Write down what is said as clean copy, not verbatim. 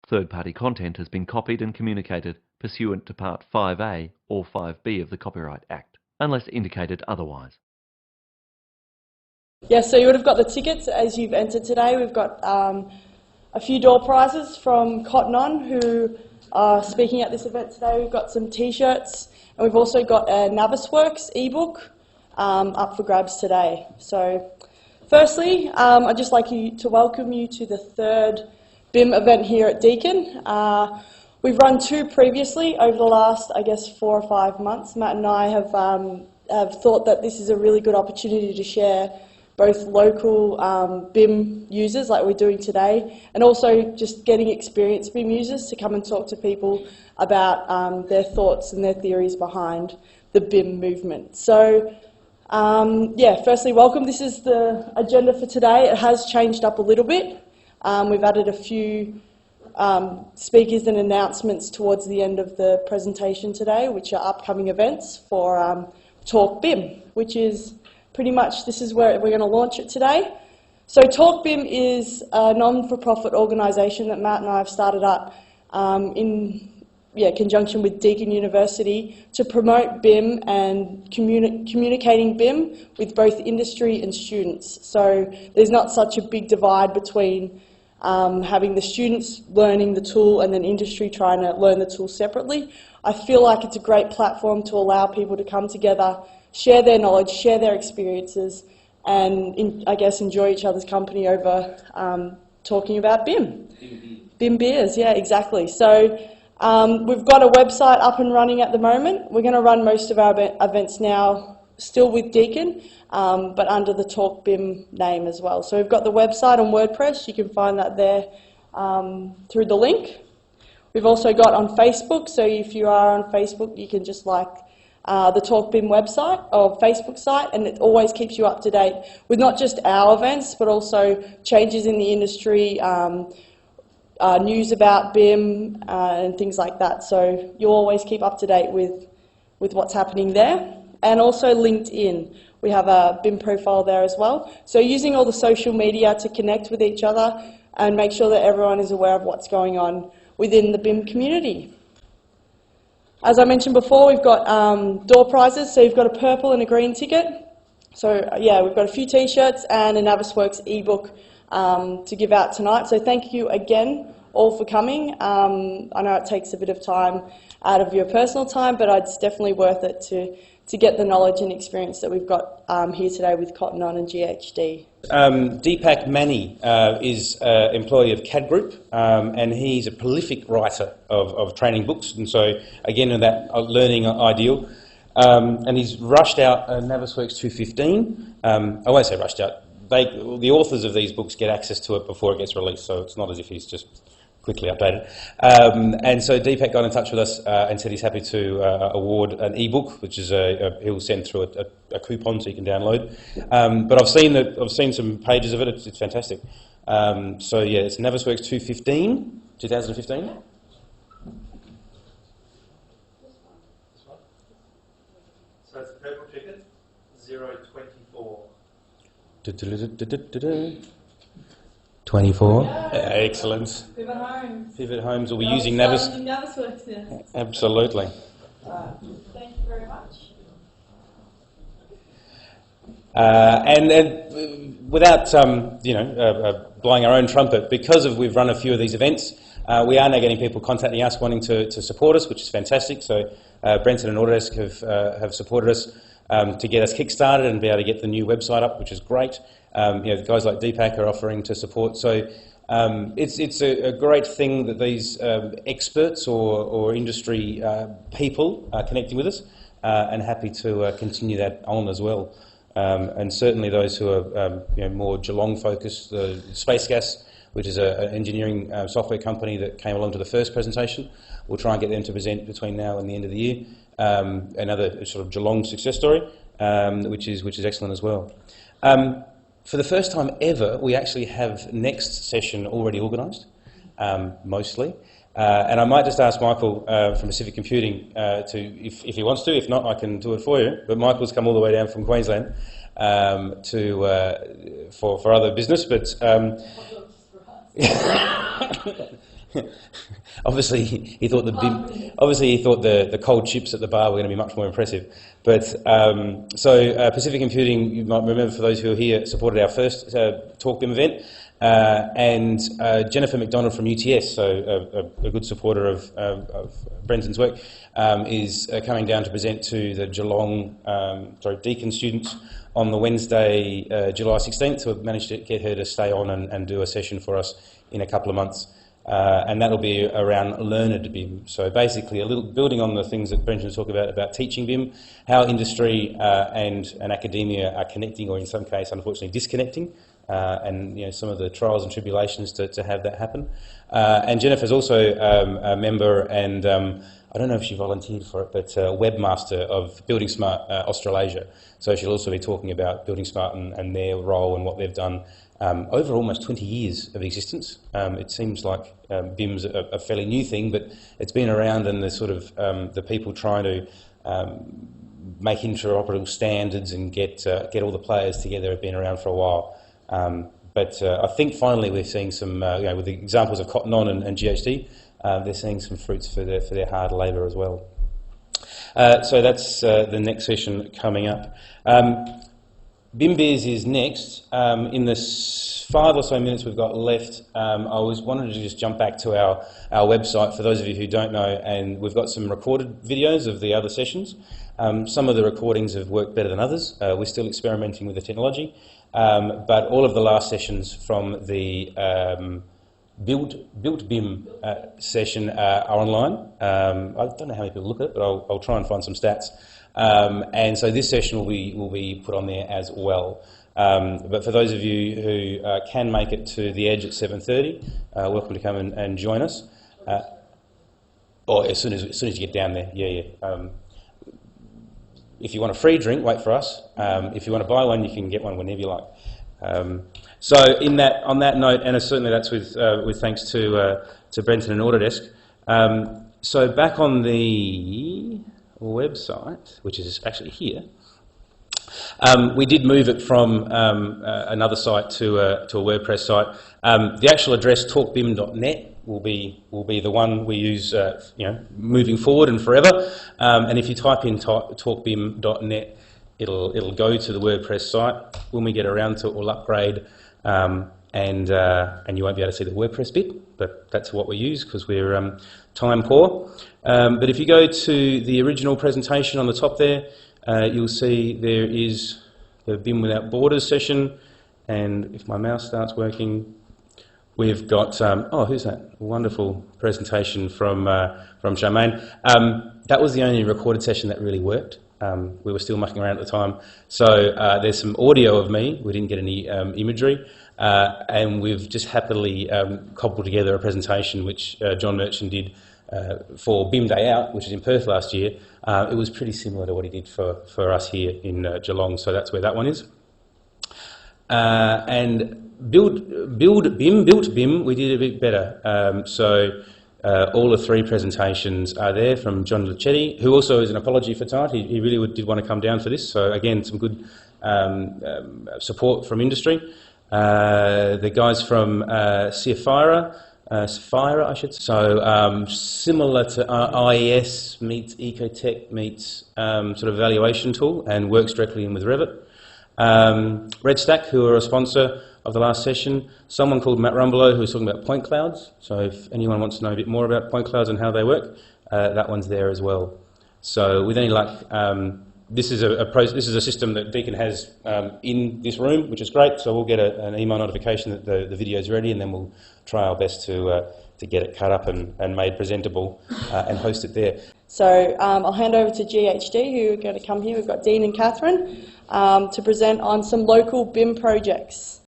Third-party content has been copied and communicated pursuant to Part 5A or 5B of the Copyright Act, unless indicated otherwise. Yes, so you would have got the tickets as you've entered today. We've got a few door prizes from Cotton On, who are speaking at this event today. We've got some T-shirts, and we've also got a Navisworks ebook up for grabs today. So, firstly, I'd just like to welcome you to the third BIM event here at Deakin. We've run two previously over the last, I guess, 4 or 5 months. Matt and I have thought that this is a really good opportunity to share both local BIM users like we're doing today, and also just getting experienced BIM users to come and talk to people about their thoughts and their theories behind the BIM movement. So, firstly, welcome. This is the agenda for today. It has changed up a little bit. We've added a few speakers and announcements towards the end of the presentation today, which are upcoming events for talkBIM, which is pretty much, this is where we're going to launch it today. So talkBIM is a non-for-profit organisation that Matt and I have started up in conjunction with Deakin University to promote BIM and communicating BIM with both industry and students. So there's not such a big divide between having the students learning the tool and then industry trying to learn the tool separately. I feel like it's a great platform to allow people to come together, share their knowledge, share their experiences, and I guess enjoy each other's company over talking about BIM. BIM beers, yeah, exactly. So we've got a website up and running at the moment. We're going to run most of our events now still with Deakin, but under the talkBIM name as well. So we've got the website on WordPress. You can find that there through the link. We've also got on Facebook, so if you are on Facebook, you can just like the talkBIM website or Facebook site, and it always keeps you up to date with not just our events, but also changes in the industry, news about BIM and things like that. So you'll always keep up to date with what's happening there. And also LinkedIn. We have a BIM profile there as well. So using all the social media to connect with each other and make sure that everyone is aware of what's going on within the BIM community. As I mentioned before, we've got door prizes. So you've got a purple and a green ticket. So yeah, we've got a few T-shirts and a Navisworks ebook to give out tonight. So thank you again all for coming. I know it takes a bit of time out of your personal time, but it's definitely worth it to get the knowledge and experience that we've got here today with Cotton On and GHD. Deepak Mani is an employee of CAD Group, and he's a prolific writer of training books, and so again in that learning ideal. And he's rushed out Navisworks 215. I won't say rushed out. The authors of these books get access to it before it gets released, so it's not as if he's just quickly updated. And so Deepak got in touch with us and said he's happy to award an ebook, which is he'll send through a coupon so you can download. But I've seen some pages of it. It's fantastic. So yeah, it's Navisworks 2015. So it's a purple ticket, 024. 24. Excellent. Pivot Homes. Pivot Homes will be using Navisworks, yeah. Absolutely. Thank you very much. And without blowing our own trumpet, because we've run a few of these events, we are now getting people contacting us wanting to support us, which is fantastic. So Brenton and Autodesk have supported us to get us kick-started and be able to get the new website up, which is great. Guys like Deepak are offering to support. So it's a great thing that these experts or industry people are connecting with us, and happy to continue that on as well. And certainly those who are more Geelong focused, the Space Gas, which is an engineering software company that came along to the first presentation. We'll try and get them to present between now and the end of the year. Another sort of Geelong success story, which is excellent as well. For the first time ever, we actually have next session already organised, mostly. And I might just ask Michael from Pacific Computing if he wants to. If not, I can do it for you. But Michael's come all the way down from Queensland for other business. But Obviously, he thought the cold chips at the bar were going to be much more impressive. But Pacific Computing, you might remember, for those who are here, supported our first talkBIM event, and Jennifer McDonald from UTS, so a good supporter of Brenton's work, is coming down to present to the Deakin students on the Wednesday, July 16th. So we've managed to get her to stay on and do a session for us in a couple of months. And that'll be around learned BIM. So basically, a little building on the things that Brenton was talking about teaching BIM, how industry and academia are connecting, or in some case, unfortunately, disconnecting, and some of the trials and tribulations to have that happen. And Jennifer's also a member, and I don't know if she volunteered for it, but webmaster of Building Smart Australasia. So she'll also be talking about Building Smart and their role and what they've done over almost 20 years of existence. It seems like BIM's a fairly new thing, but it's been around, and the sort of the people trying to make interoperable standards and get all the players together have been around for a while. But I think finally we're seeing some, with the examples of Cotton On and GHD, they're seeing some fruits for their hard labour as well. So that's the next session coming up. BIMBiz is next. In the 5 or so minutes we've got left, I wanted to just jump back to our website for those of you who don't know, and we've got some recorded videos of the other sessions. Some of the recordings have worked better than others. We're still experimenting with the technology, but all of the last sessions from the Built BIM session are online. I don't know how many people look at it, but I'll try and find some stats. And so this session will be put on there as well. But for those of you who can make it to the Edge at 7:30, welcome to come and join us. Or as soon as you get down there, if you want a free drink, wait for us. If you want to buy one, you can get one whenever you like. So on that note, and certainly that's with thanks to Brenton and Autodesk. So back on the website, which is actually here, we did move it from another site to a WordPress site. The actual address, talkbim.net, will be the one we use, moving forward and forever. And if you type in talkbim.net, it'll go to the WordPress site. When we get around to it, we'll upgrade, and you won't be able to see the WordPress bit, but that's what we use because we're time poor. But if you go to the original presentation on the top there, you'll see there is the BIM Without Borders session, and if my mouse starts working, we've got, who's that? A wonderful presentation from Charmaine. That was the only recorded session that really worked. We were still mucking around at the time. So there's some audio of me. We didn't get any imagery. And we've just happily cobbled together a presentation which John Merchant did for BIM Day Out, which was in Perth last year. It was pretty similar to what he did for us here in Geelong, so that's where that one is. And Built BIM, we did a bit better. All the 3 presentations are there from John Luchetti, who also is an apology for tonight. He really did want to come down for this. So again, some good support from industry. The guys from Sapphira, I should say. So similar to IES meets Ecotech meets sort of evaluation tool and works directly in with Revit. Redstack, who are a sponsor of the last session. Someone called Matt Rumbelow, who was talking about point clouds. So if anyone wants to know a bit more about point clouds and how they work, that one's there as well. So with any luck, this is a system that Deakin has in this room, which is great. So we'll get an email notification that the video is ready, and then we'll try our best to get it cut up and made presentable and host it there. So I'll hand over to GHD, who are going to come here. We've got Dean and Catherine to present on some local BIM projects.